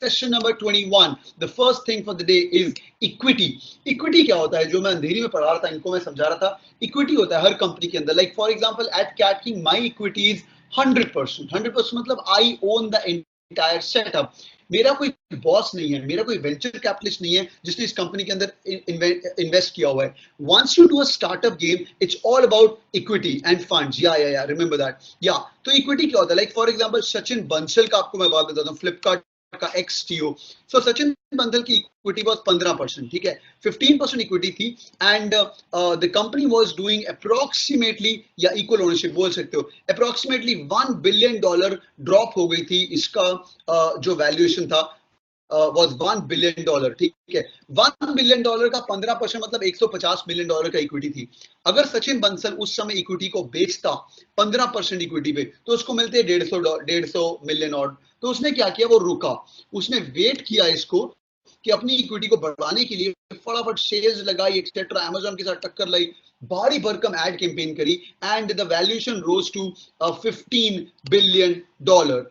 Session number 21, the first thing for the day is equity. Equity क्या होता है, जो मैं अंधेरी में पढ़ा रहा था, इनको मैं समझा रहा था। इक्विटी होता है हर कंपनी के अंदर, like for example at Catking my equity is 100%। 100% मतलब I own the entire setup. मेरा कोई बॉस नहीं है, मेरा कोई वेंचर कैपिटलिस्ट नहीं है जिसने इस कंपनी के अंदर इन्वेस्ट किया हुआ है। Once you do a startup game, it's all about equity and funds. Yeah remember that. या तो इक्विटी क्या होता है, like for example Sachin Bansal का आपको मैं बात बताता हूँ, फ्लिपकार्ट का एक्स टीओ। सो सचिन बंसल की इक्विटी वाज 15%, ठीक है, 15% इक्विटी थी, and the company was doing approximately, या इक्वल ओनरशिप बोल सकते हो, अप्रोक्सीमेटली $1 बिलियन ड्रॉप हो गई थी। इसका जो वैल्यूएशन था was $1 बिलियन, ठीक है। $1 बिलियन का 15% मतलब $150 मिलियन का इक्विटी थी। अगर सचिन बंसल उस समय इक्विटी को बेचता 15% इक्विटी पे, तो उसको मिलते 150 मिलियन और। तो उसने क्या किया, वो रुका, उसने वेट किया इसको कि अपनी इक्विटी को बढ़ाने के लिए फटाफट सेल्स लगाई एक्सेट्रा, अमेजॉन के साथ टक्कर लाई, भारी भरकम एड कैंपेन करी, and the valuation rose to $15 billion.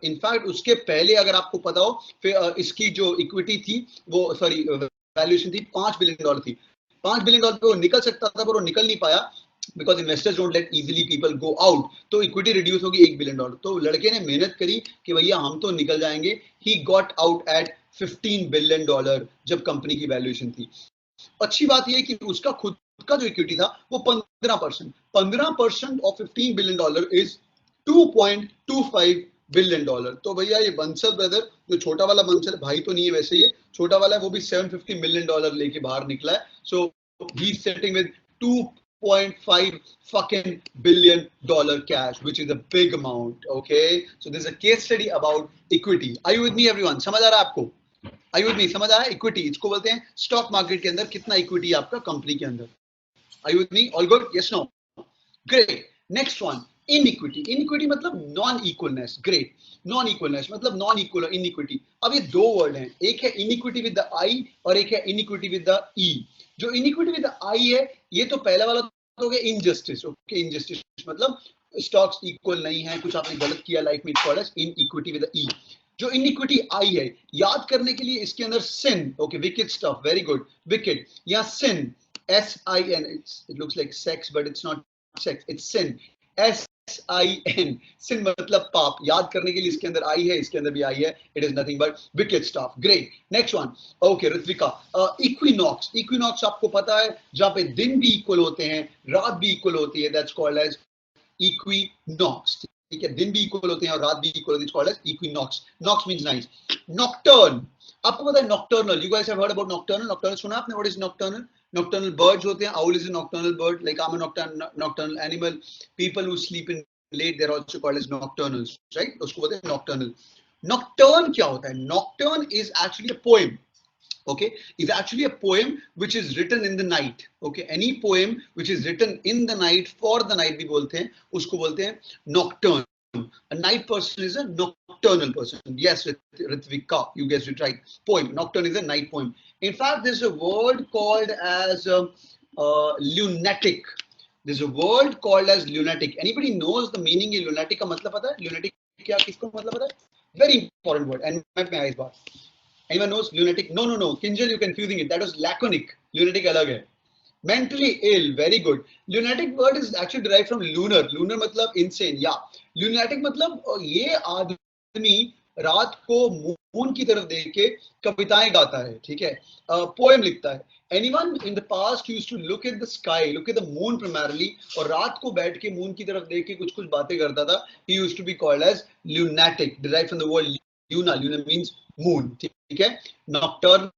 In fact उसके पहले अगर आपको पता हो, फिर इसकी जो इक्विटी थी वो सॉरी वैल्यूएशन थी $5 बिलियन थी। $5 बिलियन पे वो निकल सकता था, पर वो निकल नहीं पाया, because investors don't let easily people go out. तो इक्विटी रिड्यूस होगी $1 बिलियन। तो लड़के ने मेहनत करी कि भैया हम तो निकल जाएंगे। He got out at $15 billion जब कंपनी की वैल्यूएशन थी। अच्छी बात यह कि उसका खुद का जो इक्विटी था वो 15% ऑफ $15 बिलियन इज $2.25 बिलियन। तो भैया ये बंसल ब्रदर, जो छोटा वाला बंसल भाई तो नहीं है वैसे, ये छोटा वाला है, वो भी $750 मिलियन लेके बाहर निकला है। So he is sitting with $2.5 fucking billion cash, which is a big amount. Okay, so this is a case study about equity. Are you with me everyone? समझ आ रहा है आपको? Are you with me? समझ आ रहा है? Equity इसको बोलते हैं, स्टॉक मार्केट के अंदर कितना इक्विटी है आपका कंपनी के अंदर। Are you with me? All good? Yes, no? Great. Next one, inequity. Inequity मतलब नॉन इक्वलनेस। ग्रेट। नॉन इक्वलनेस मतलब नॉन इक्वल इनइक्विटी। अब ये दो वर्ड हैं, एक है इनइक्विटी विद द आई और एक है इनइक्विटी विद द ई। जो इनइक्विटी विद द आई है, ये तो पहला वाला तो हो गया इनजस्टिस। ओके, इनजस्टिस मतलब स्टॉक्स इक्वल नहीं है, कुछ आपने गलत किया लाइफ में, इक्वल इनइक्विटी विद द ई। जो इनइक्विटी आई है, याद करने के लिए इसके अंदर sin, okay, wicked stuff, very good, wicked, या sin, S-I-N, it looks like sex but it's not sex, it's sin, S-I-N, sin मतलब पाप। याद करने के लिए इसके अंदर आई है, इसके अंदर भी आई है, it is nothing but wicked stuff. Great. Next one, okay, Ritvika, equinox. Equinox आपको पता है, जहाँ पे दिन भी इक्वल होते हैं, रात भी इक्वल होती है, that's called as equinox. ठीक है, दिन भी इक्वल होते हैं और रात भी इक्वल होती है, it's called as equinox. Nox means night. Nocturne, आपको पता है nocturnal, you guys have heard about nocturnal? Nocturnal सुना आपने? What is nocturnal? Nocturnal birds होते हैं, owl is a nocturnal bird, like I'm a nocturnal animal. People who sleep in late, they're also called as nocturnals, right? उसको बोलते हैं nocturnal. Nocturne क्या होता है? Nocturne is actually a poem. Okay, is actually a poem which is written in the night. Okay, any poem which is written in the night for the night भी बोलते हैं, उसको बोलते हैं nocturne. A night person is a nocturnal person. Yes, Ritvika, you guessed it right. Poem. Nocturne is a night poem. In fact, there's a word called as lunatic. There's a word called as lunatic. Anybody knows the meaning of lunatic का मतलब पता है? Lunatic क्या किसको मतलब पता है? Very important word. And my eyes bar. Anyone knows lunatic? No. Kinjal, you're confusing it. That was laconic. Lunatic अलग है. Mentally ill, very good. Lunatic word is actually derived from lunar. Lunar मतलब insane. Yeah. Lunatic मतलब ये आदमी रात को moon की तरफ देख के कविताएं गाता है, ठीक है, पोएम लिखता है। Anyone in the past used to look at the sky, look at the moon primarily, और रात को बैठ के मून की तरफ देख के कुछ कुछ बातें करता था। He used to be called as lunatic, derived from the word luna. Luna means moon, ठीक है। Nocturne,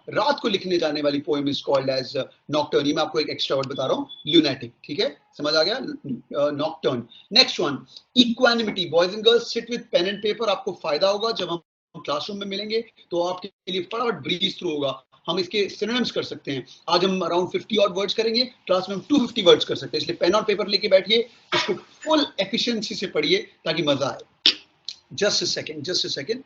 रात को लिखने जाने वाली poem is called as nocturne. ये मैं आपको एक एक्स्ट्रा वर्ड बता रहा हूँ, ल्यूनेटिक, ठीक है, समझ आ गया? Nocturne. Next one, equanimity. Boys and girls, sit with pen and paper. आपको फायदा होगा जब हम क्लासरूम में मिलेंगे तो आपके लिए फटाफट ब्रीज थ्रू होगा। हम इसके सिनोनिम्स कर सकते हैं। आज हम अराउंड 50 ऑड वर्ड्स करेंगे, क्लास में हम 250 वर्ड्स कर सकते हैं, इसलिए पेन और पेपर लेके बैठिए, इसको फुल एफिशिएंसी से पढ़िए ताकि मजा आए। Just a second,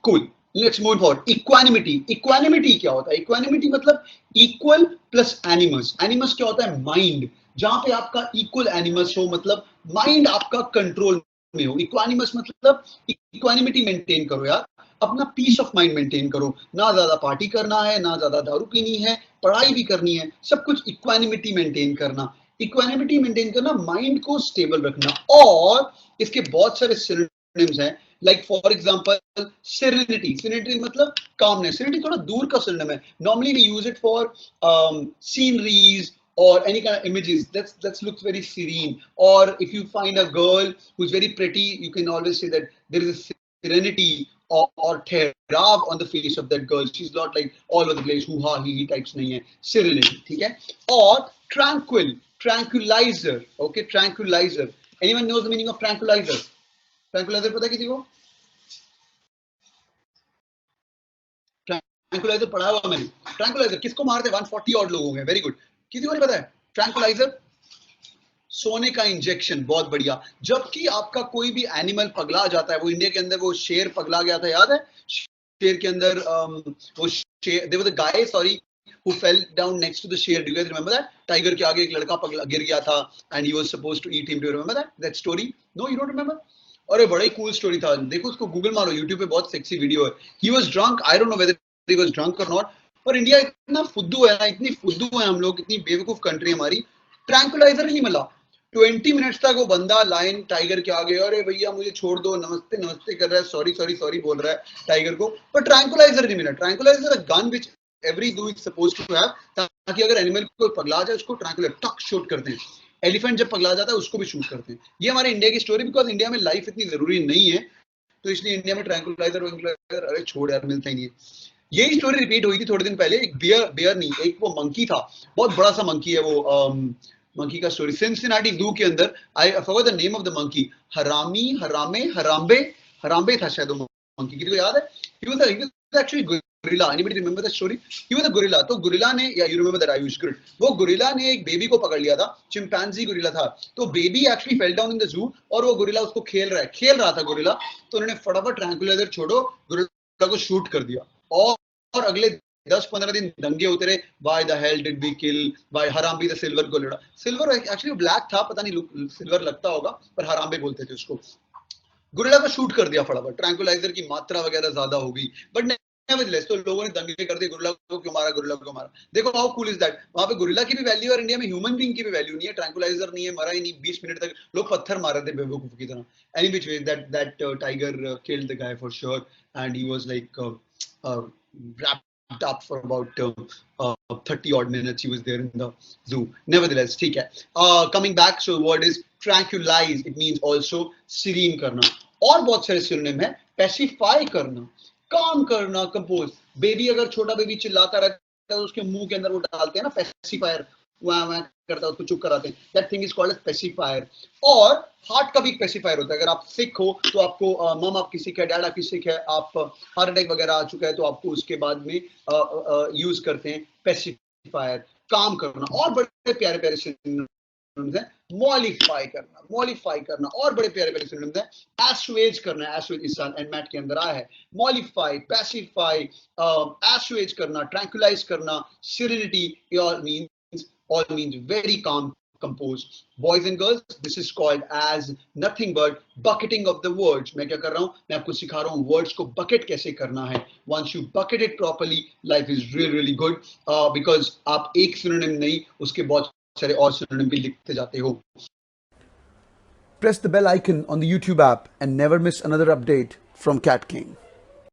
cool. Let's move forward. Equanimity. Equanimity क्या होता है? Equanimity मतलब equal plus animus. Animus क्या होता है? Mind. जहां पे आपका equal animus हो, मतलब mind आपका कंट्रोल में हो। Equanimous मतलब equanimity maintain करो यार। अपना पीस ऑफ माइंड मेंटेन करो, ना ज्यादा पार्टी करना है, ना ज्यादा दारू पीनी है, पढ़ाई भी करनी है, सब कुछ इक्वानिमिटी मेंटेन करना। इक्वानिमिटी मेंटेन करना, माइंड को स्टेबल रखना। और इसके बहुत सारे सिनोनिम्स हैं, like for example serenity. Serenity मतलब calmness. Serenity थोड़ा दूर का synonym है. Normally we use it for sceneries or any kind of images that looks very serene. Or if you find a girl who's very pretty, you can always say that there is a serenity or ठहराव on the face of that girl. She's not like all over the place, hoo ha he types नहीं है. Serenity, ठीक है? और tranquil, tranquilizer, okay, tranquilizer. Anyone knows the meaning of tranquilizer? Tranquilizer पता है किसी को? ट्रैंकुलाइजर पढ़ा हुआ मैंने। ट्रैंकुलाइजर किसको मारते हैं? 140 और लोग होंगे। Very good. किसी को नहीं पता है? ट्रैंकुलाइजर सोने का इंजेक्शन, बहुत बढ़िया। जबकि आपका कोई भी एनिमल पगला जाता है, वो इंडिया के अंदर वो शेर पगला गया था, याद है? शेर के अंदर वो शेर, there was a guy, sorry, who fell down next to the share. Do you guys remember that? Tiger के आगे एक लड़का पगला गिर गया था and he was supposed to eat him. Do you remember that story? No, you don't remember? अरे बड़ा ही कूल स्टोरी था। देखो उसको गूगल मारो, यूट्यूब पे बहुत सेक्सी वीडियो है। He was drunk, I don't know whether he was drunk or not. पर इंडिया इतना फुद्दू है ना, इतनी फुद्दू है हम लोग, इतनी बेवकूफ कंट्री हमारी, ट्रैंकुलाइजर नहीं मिला। 20 मिनट्स तक वो बंदा लाइन टाइगर के आगे, अरे भैया मुझे छोड़ दो, नमस्ते नमस्ते कर रहा है, सॉरी सॉरी सॉरी बोल रहा है टाइगर को, पर ट्रैंकुलाइजर नहीं मिला। Tranquilizer a gun which every do is supposed to have, ताकि अगर एनिमल को पगला जाए उसको ट्रैंकुलाइजर टक शूट करते हैं। एलिफेंट जब पगला जाता है उसको भी शूट करते हैं। ये हमारे इंडिया की स्टोरी, बिकॉज इंडिया में लाइफ इतनी जरूरी नहीं है, तो इसलिए इंडिया में ट्रैंकुलाइजर, अरे छोड़ यार, मिलता ही नहीं है। यही स्टोरी रिपीट हुई थी थोड़े दिन पहले। एक बियर नहीं, एक वो मंकी था, बहुत बड़ा सा मंकी है वो। मंकी का स्टोरी सिंसिनाटी जू के अंदर, I forgot the name of the monkey, Harambe था शायद वो मंकी। किसी को याद है? he was actually gorilla. Anybody remember the story? He was a gorilla. तो गोरिल्ला ने, या you remember that, Ayush, good. वो गोरिल्ला ने एक बेबी को पकड़ लिया था, चिंपैंजी गोरिल्ला था। तो baby actually fell down in the zoo, और वो गोरिल्ला उसको खेल रहा था गोरिल्ला। तो उन्होंने फटाफट ट्रैंकुलाइजर छोड़ो, गोरिल्ला को शूट कर दिया। और अगले 10-15 दिन दंगे होते रहे, why the hell did we kill, why Harambe the silver gorilla. Silver actually black था, पता नहीं सिल्वर लगता होगा, पर हराम्बे बोलते थे उसको। गोरिल्ला को शूट कर दिया फटाफट, ट्रैंकुलाइजर की मात्रा वगैरह ज्यादा हो गई, बट नेवरदलेस तो लोगों ने दंगे कर दिए, गोरिल्ला को क्यों मारा, गोरिल्ला को क्यों मारा। देखो हाउ कूल इज दैट। वहां पे गोरिल्ला की भी वैल्यू और इंडिया में ह्यूमन बीइंग की भी वैल्यू नहीं है। ट्रैंकुलाइजर नहीं है, मरा ही नहीं, 20 मिनट तक लोग पत्थर मार रहे थे बेवकूफ की तरह। Any which way that tiger killed the guy for sure, and he was like wrapped up for about 30 odd minutes. He was there in the zoo. Nevertheless, ठीक है। Coming back, so the word is tranquilize. It means also serene करना। और बहुत सारे synonym है। Pacify करना, काम करना, कंपोज। बेबी, अगर छोटा बेबी चिल्लाता रहता है तो उसके मुंह के अंदर वो डालते हैं ना पैसिफायर, वहां करता है, उसको चुप कराते हैं। That thing is called as pacifier. और हार्ट का भी एक पैसिफायर होता है। अगर आप सिक हो तो आपको मम आपकी सिक है, डैड आपकी सिक है, आप हार्ट अटैक वगैरह आ चुका है, तो आपको उसके बाद में यूज करते हैं पैसिफायर। काम करना, और बड़े प्यारे प्यारे सिनोनिम्स हैं। मॉलिफाई करना और बड़े प्यारे प्यारे सिनोनिम्स हैं। एसुएज करना, एसुएज इस साल एनमैट के अंदर आया है। मॉलिफाई, पैसिफाई, एसुएज करना, ट्रैंकुलाइज करना, serenity, all means very calm, composed. Boys and girls, this is called as nothing but bucketing of the words. मैं क्या कर रहा हूँ? मैं आपको सिखा रहा हूँ words को bucket कैसे करना है। Once you bucket it properly, life is really really good, because आप एक synonym नहीं, उसके बहुत सारे और synonym भी लिखते जाते हो। Press the bell icon on the YouTube app and never miss another update from Cat King.